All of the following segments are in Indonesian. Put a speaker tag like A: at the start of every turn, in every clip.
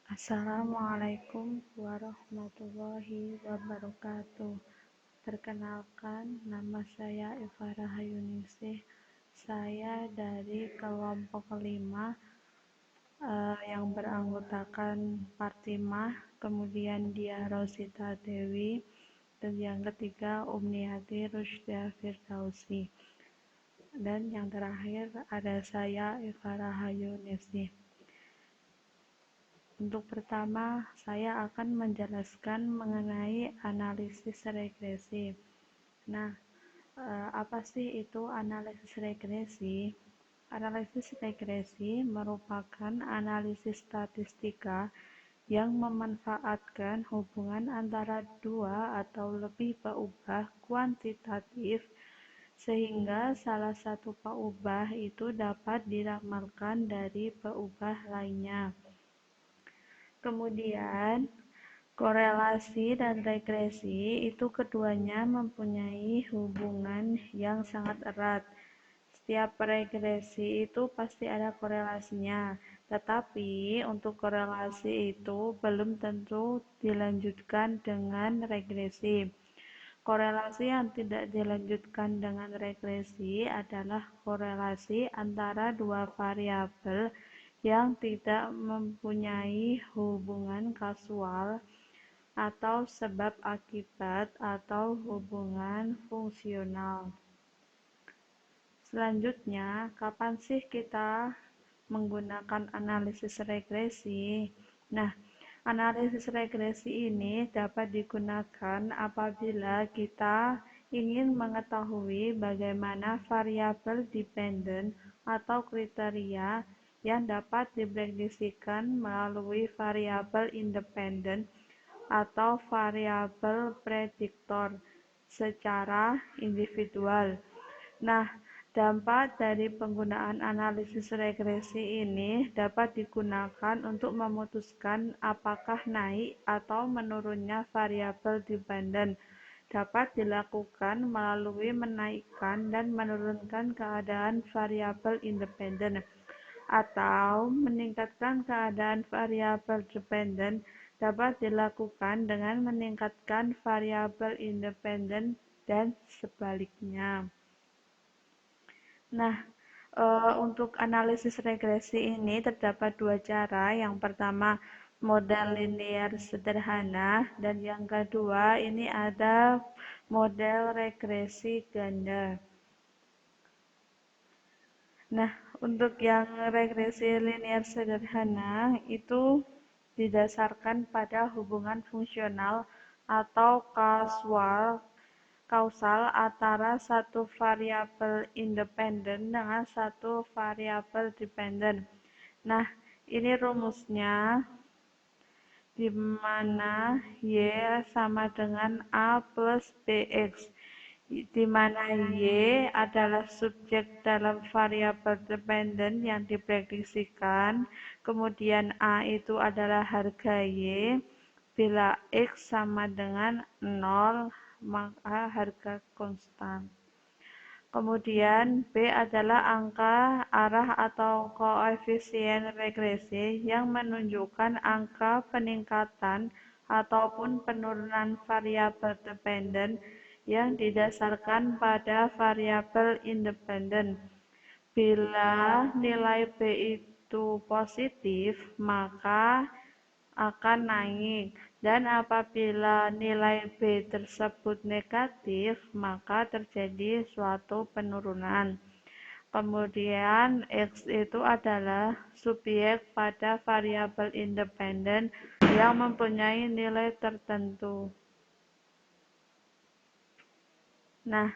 A: Assalamualaikum warahmatullahi wabarakatuh. Perkenalkan, nama saya Eva Rahayuningsih. Saya dari kelompok 5 yang beranggotakan Partimah, kemudian Dia Rosita Dewi, dan yang ketiga Umniati Rusda Firdausi. Dan yang terakhir ada saya Eva Rahayuningsih. Untuk pertama, saya akan menjelaskan mengenai analisis regresi. Nah, apa sih itu analisis regresi? Analisis regresi merupakan analisis statistika yang memanfaatkan hubungan antara dua atau lebih peubah kuantitatif sehingga salah satu peubah itu dapat diramalkan dari peubah lainnya. Kemudian, korelasi dan regresi itu keduanya mempunyai hubungan yang sangat erat. Setiap regresi itu pasti ada korelasinya, tetapi untuk korelasi itu belum tentu dilanjutkan dengan regresi. Korelasi yang tidak dilanjutkan dengan regresi adalah korelasi antara dua variabel yang tidak mempunyai hubungan kausal atau sebab akibat atau hubungan fungsional. Selanjutnya, kapan sih kita menggunakan analisis regresi? Nah, analisis regresi ini dapat digunakan apabila kita ingin mengetahui bagaimana variabel dependen atau kriteria yang dapat diprediksikan melalui variabel independen atau variabel prediktor secara individual. Nah, dampak dari penggunaan analisis regresi ini dapat digunakan untuk memutuskan apakah naik atau menurunnya variabel dependen. Dapat dilakukan melalui menaikkan dan menurunkan keadaan variabel independen atau meningkatkan keadaan variabel dependen. Dapat dilakukan dengan meningkatkan variabel independen dan sebaliknya. Nah, untuk analisis regresi ini terdapat dua cara. Yang pertama, model linear sederhana, dan yang kedua ini ada model regresi ganda. Nah, untuk yang regresi linear sederhana itu didasarkan pada hubungan fungsional atau kausal antara satu variabel independen dengan satu variabel dependen. Nah, ini rumusnya, di mana Y sama dengan A plus BX, di mana Y adalah subjek dalam variabel dependen yang diprediksikan, kemudian A itu adalah harga Y, bila X sama dengan 0, maka harga konstan. Kemudian B adalah angka arah atau koefisien regresi yang menunjukkan angka peningkatan ataupun penurunan variabel dependen yang didasarkan pada variabel independen. Bila nilai B itu positif, maka akan naik, dan apabila nilai B tersebut negatif, maka terjadi suatu penurunan. Kemudian X itu adalah subjek pada variabel independen yang mempunyai nilai tertentu. Nah,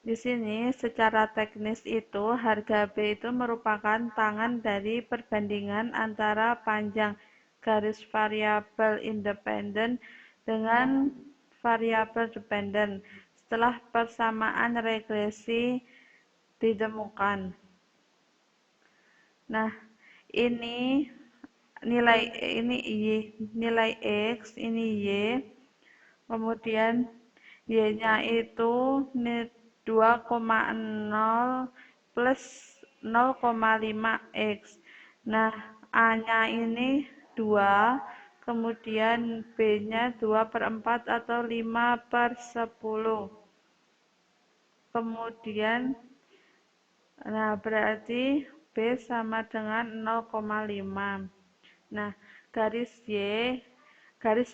A: di sini secara teknis itu harga B itu merupakan tangan dari perbandingan antara panjang garis variabel independen dengan variabel dependen setelah persamaan regresi ditemukan. Nah, ini nilai X, ini Y, kemudian Y-nya itu 2,0 plus 0,5 X. Nah, A-nya ini 2, kemudian B-nya 2/4 atau 5/10. Kemudian, nah berarti B sama dengan 0,5. Nah, garis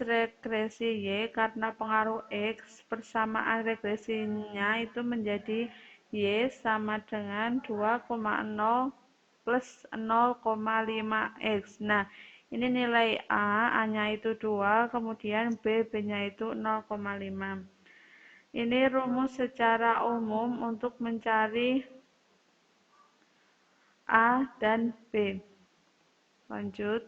A: regresi Y karena pengaruh X, persamaan regresinya itu menjadi Y sama dengan 2,0 plus 0,5X. Nah, ini nilai A-nya itu 2, kemudian B-nya itu 0,5. Ini rumus secara umum untuk mencari A dan B. Lanjut.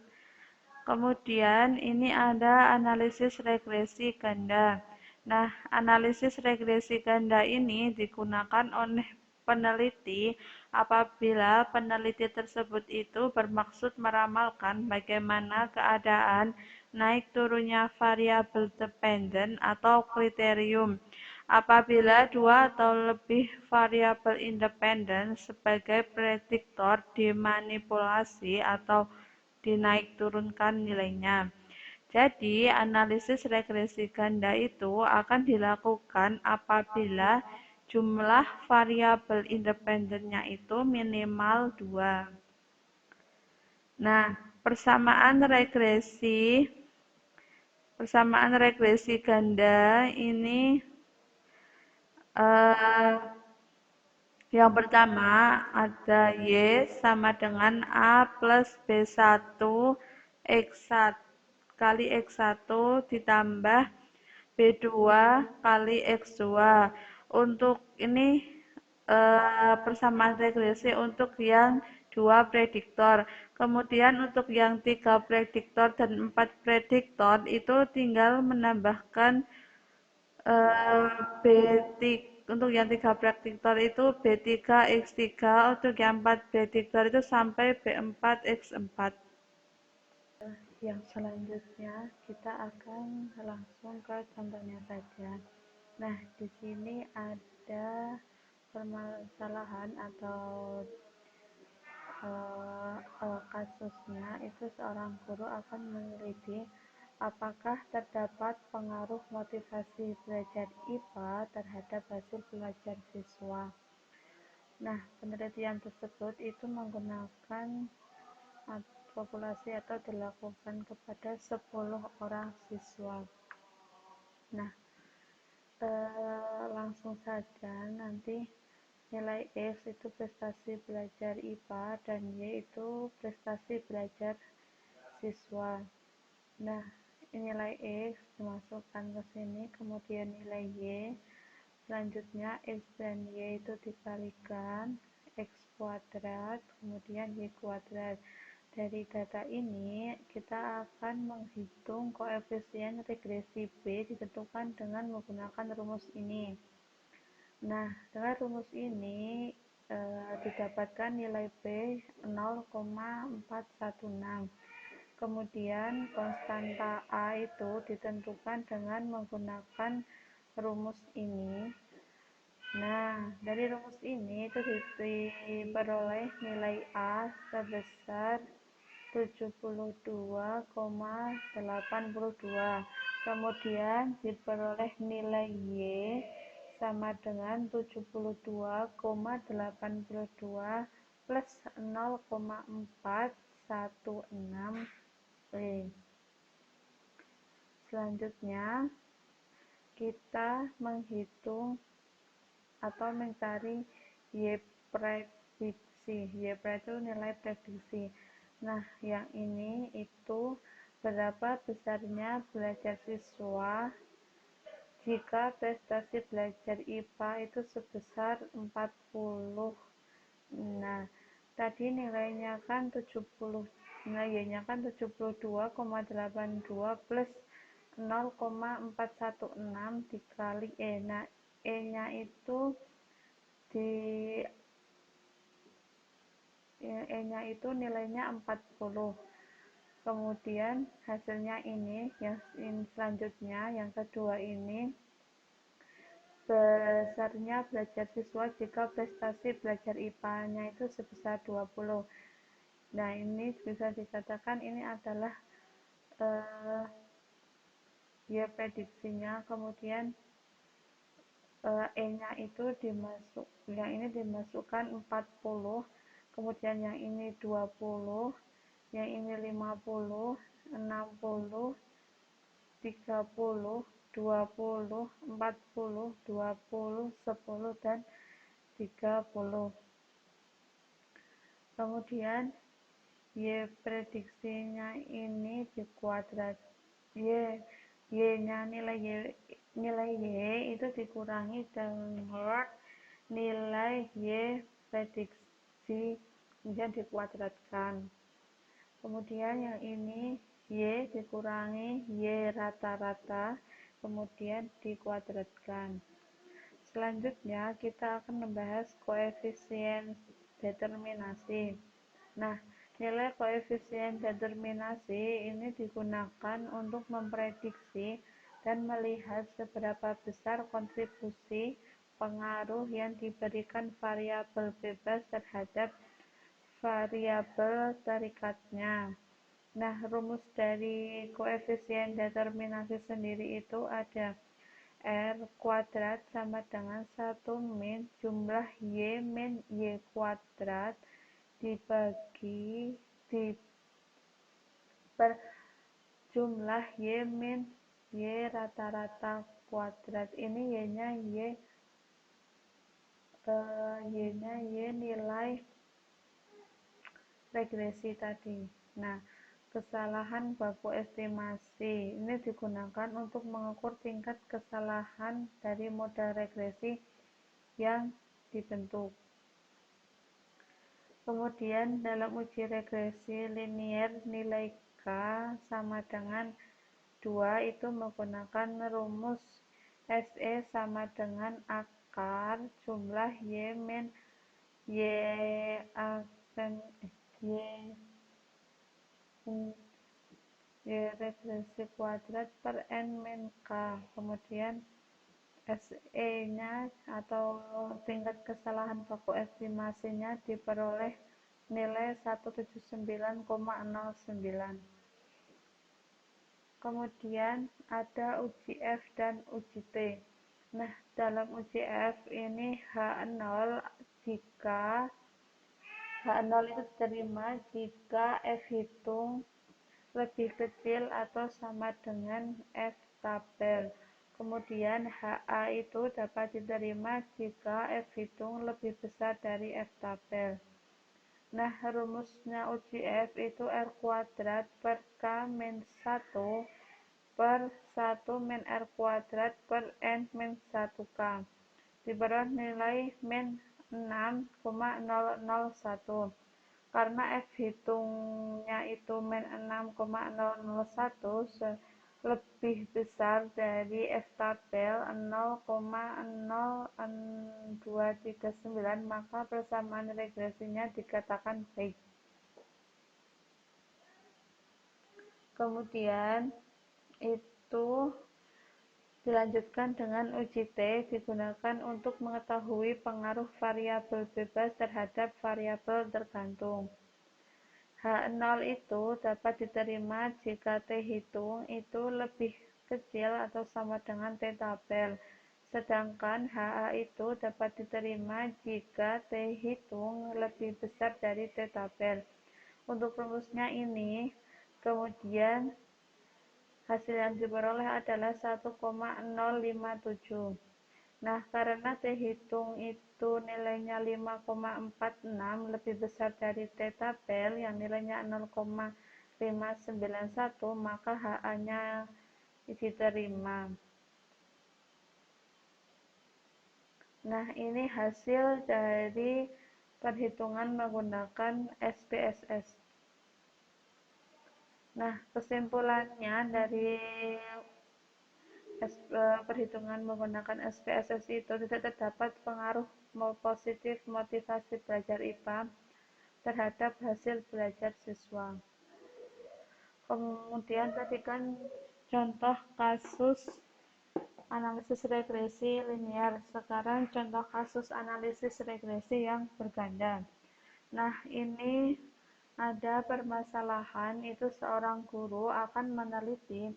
A: Kemudian ini ada analisis regresi ganda. Nah, analisis regresi ganda ini digunakan oleh peneliti apabila peneliti tersebut itu bermaksud meramalkan bagaimana keadaan naik turunnya variabel dependen atau kriterium apabila dua atau lebih variabel independen sebagai prediktor dimanipulasi atau dinaik turunkan nilainya. Jadi, analisis regresi ganda itu akan dilakukan apabila jumlah variabel independennya itu minimal 2. Nah, persamaan regresi ganda ini eh, yang pertama ada Y sama dengan A plus B1 X1 kali X1 ditambah B2 kali X2. Untuk ini persamaan regresi untuk yang 2 prediktor. Kemudian untuk yang 3 prediktor dan 4 prediktor itu tinggal menambahkan untuk yang 3 prediktor itu B3 X3, untuk yang 4 prediktor itu sampai B4 X4. Yang selanjutnya kita akan langsung ke contohnya saja. Nah, di sini ada permasalahan atau kasusnya itu seorang guru akan meneliti apakah terdapat pengaruh motivasi belajar IPA terhadap hasil belajar siswa. Nah, penelitian tersebut itu menggunakan populasi atau dilakukan kepada 10 orang siswa. Nah, langsung saja nanti nilai X itu prestasi belajar IPA dan Y itu prestasi belajar siswa. Nah, nilai X dimasukkan ke sini, kemudian nilai Y, selanjutnya X dan Y itu dikalikan, X kuadrat, kemudian Y kuadrat. Dari data ini, kita akan menghitung koefisien regresi B ditentukan dengan menggunakan rumus ini. Nah, dengan rumus ini didapatkan nilai B 0,416. Kemudian konstanta A itu ditentukan dengan menggunakan rumus ini. Nah, dari rumus ini itu diperoleh nilai A sebesar 72,82. Kemudian diperoleh nilai Y sama dengan 72,82 plus 0,416 Selanjutnya kita menghitung atau mencari Y prediksi. Y itu nilai prediksi. Nah, yang ini itu berapa besarnya belajar siswa jika prestasi belajar IPA itu sebesar 40. Nah, tadi nilainya kan 70, Y-nya kan 72,82 plus 0,416 dikali E. Nah, E-nya itu nilainya 40. Kemudian hasilnya ini, yang selanjutnya, yang kedua ini, besarnya belajar siswa jika prestasi belajar IPA-nya itu sebesar 20. Nah, ini bisa dikatakan ini adalah eh, Y prediksinya, kemudian E-nya itu yang ini dimasukkan 40, kemudian yang ini 20, yang ini 50, 60, 30, 20, 40, 20, 10, dan 30. Kemudian Y prediksinya ini dikuadrat. Y-nya nilai Y itu dikurangi dengan nilai Y prediksi, kemudian dikuadratkan. Kemudian yang ini Y dikurangi Y rata-rata, kemudian dikuadratkan. Selanjutnya kita akan membahas koefisien determinasi. Nah, nilai koefisien determinasi ini digunakan untuk memprediksi dan melihat seberapa besar kontribusi pengaruh yang diberikan variabel bebas terhadap variabel terikatnya. Nah, rumus dari koefisien determinasi sendiri itu ada R kuadrat sama dengan 1 min jumlah Y min Y kuadrat dibagi per jumlah Y min Y rata-rata kuadrat. Ini Y-nya Y nilai regresi tadi. Nah, kesalahan baku estimasi ini digunakan untuk mengukur tingkat kesalahan dari model regresi yang dibentuk. Kemudian dalam uji regresi linier nilai K sama dengan 2 itu menggunakan rumus SE sama dengan akar jumlah Y min Y regresi kuadrat per N min K. Kemudian SE-nya atau tingkat kesalahan baku estimasinya diperoleh nilai 179,09. Kemudian ada uji F dan uji T. Nah, dalam uji F ini H0 itu diterima jika F hitung lebih kecil atau sama dengan F tabel. Kemudian HA itu dapat diterima jika F hitung lebih besar dari F tabel. Nah, rumusnya uji F itu R kuadrat per K min 1 per 1 min R kuadrat per N min 1K. Diberi nilai min 6,001. Karena F hitungnya itu min 6,001 lebih besar dari F tabel 0,0239, maka persamaan regresinya dikatakan baik. Kemudian itu dilanjutkan dengan uji T, digunakan untuk mengetahui pengaruh variabel bebas terhadap variabel tergantung. H0 itu dapat diterima jika T hitung itu lebih kecil atau sama dengan T tabel. Sedangkan HA itu dapat diterima jika T hitung lebih besar dari T tabel. Untuk rumusnya ini, kemudian hasil yang diperoleh adalah 1,057. Nah, karena T hitung itu nilainya 5,46 lebih besar dari T tabel yang nilainya 0,591, maka HA-nya diterima. Nah, ini hasil dari perhitungan menggunakan SPSS. Nah, kesimpulannya dari perhitungan menggunakan SPSS itu tidak terdapat pengaruh positif motivasi belajar IPA terhadap hasil belajar siswa. Kemudian tadi kan contoh kasus analisis regresi linier. Sekarang contoh kasus analisis regresi yang berganda. Nah, ini ada permasalahan, itu seorang guru akan meneliti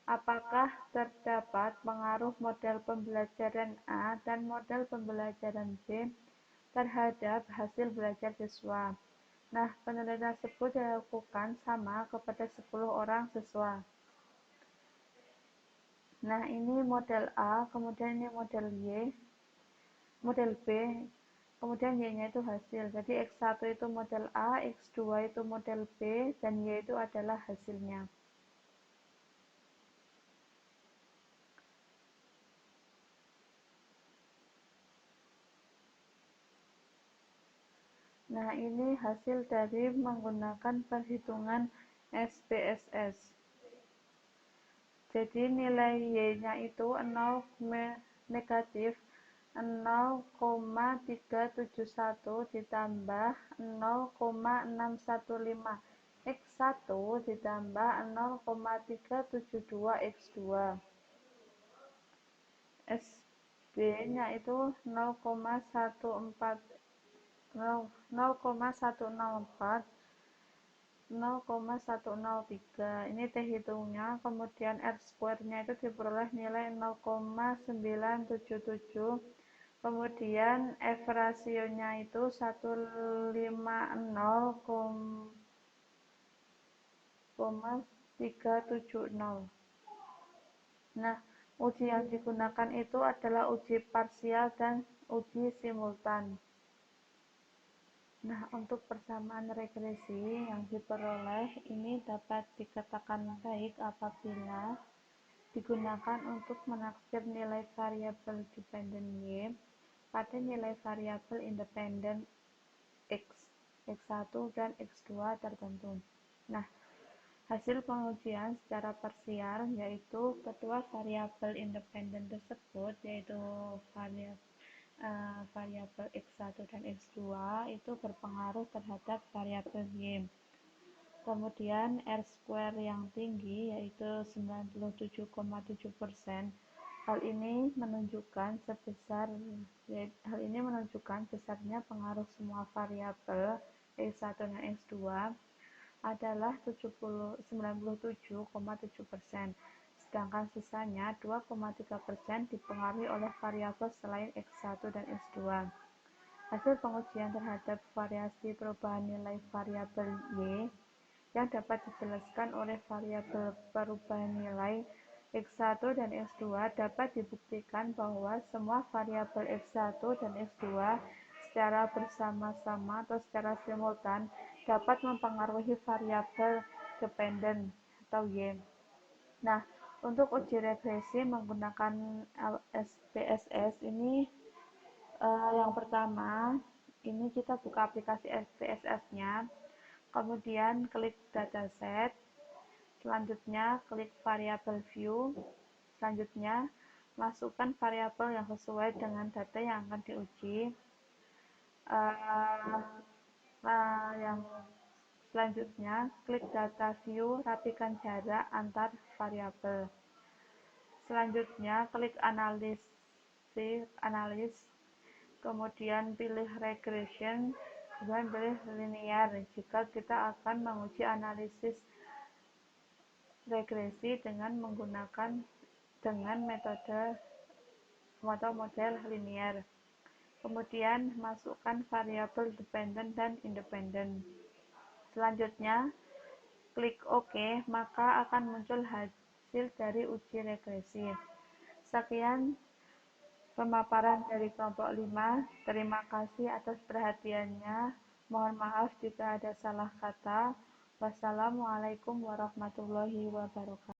A: apakah terdapat pengaruh model pembelajaran A dan model pembelajaran B terhadap hasil belajar siswa. Nah, penelitian tersebut dilakukan sama kepada 10 orang siswa. Nah, ini model A, kemudian ini model model B, kemudian Y-nya itu hasil. Jadi X1 itu model A, X2 itu model B, dan Y itu adalah hasilnya. Nah, ini hasil dari menggunakan perhitungan SPSS. Jadi nilai Y-nya itu 0 negatif 0,371 ditambah 0,615 X1 ditambah 0,372 X2. SB-nya itu 0,104 0,103. Ini T hitungnya, kemudian R square-nya itu diperoleh nilai 0,977, kemudian F rasionya itu 150,370. Nah, uji yang digunakan itu adalah uji parsial dan uji simultan. Nah, untuk persamaan regresi yang diperoleh ini dapat dikatakan baik apabila digunakan untuk menaksir nilai variabel dependen Y pada nilai variabel independen X, X1 dan X2 tertentu. Nah, hasil pengujian secara parsial yaitu kedua variabel independen tersebut, yaitu variabel X1 dan X2 itu berpengaruh terhadap variabel Y. Kemudian R square yang tinggi yaitu 97,7%. Hal ini menunjukkan besarnya pengaruh semua variabel X1 dan X2 adalah 97,7%. Sedangkan sisanya 2,3% dipengaruhi oleh variabel selain X1 dan X2. Hasil pengujian terhadap variasi perubahan nilai variabel Y yang dapat dijelaskan oleh variabel perubahan nilai X1 dan X2 dapat dibuktikan bahwa semua variabel X1 dan X2 secara bersama-sama atau secara simultan dapat mempengaruhi variabel dependen atau Y. Nah, untuk uji regresi menggunakan SPSS ini yang pertama, ini kita buka aplikasi SPSS-nya, kemudian klik dataset, selanjutnya klik variabel view, selanjutnya masukkan variabel yang sesuai dengan data yang akan diuji. Yang selanjutnya klik data view, rapikan jarak antar variabel. Selanjutnya klik analis, kemudian pilih regression, kemudian pilih linear jika kita akan menguji analisis regresi dengan menggunakan metode model linear. Kemudian masukkan variabel dependen dan independen. Selanjutnya klik OK, maka akan muncul hasil dari uji regresi. Sekian pemaparan dari kelompok 5. Terima kasih atas perhatiannya. Mohon maaf jika ada salah kata. Wassalamualaikum warahmatullahi wabarakatuh.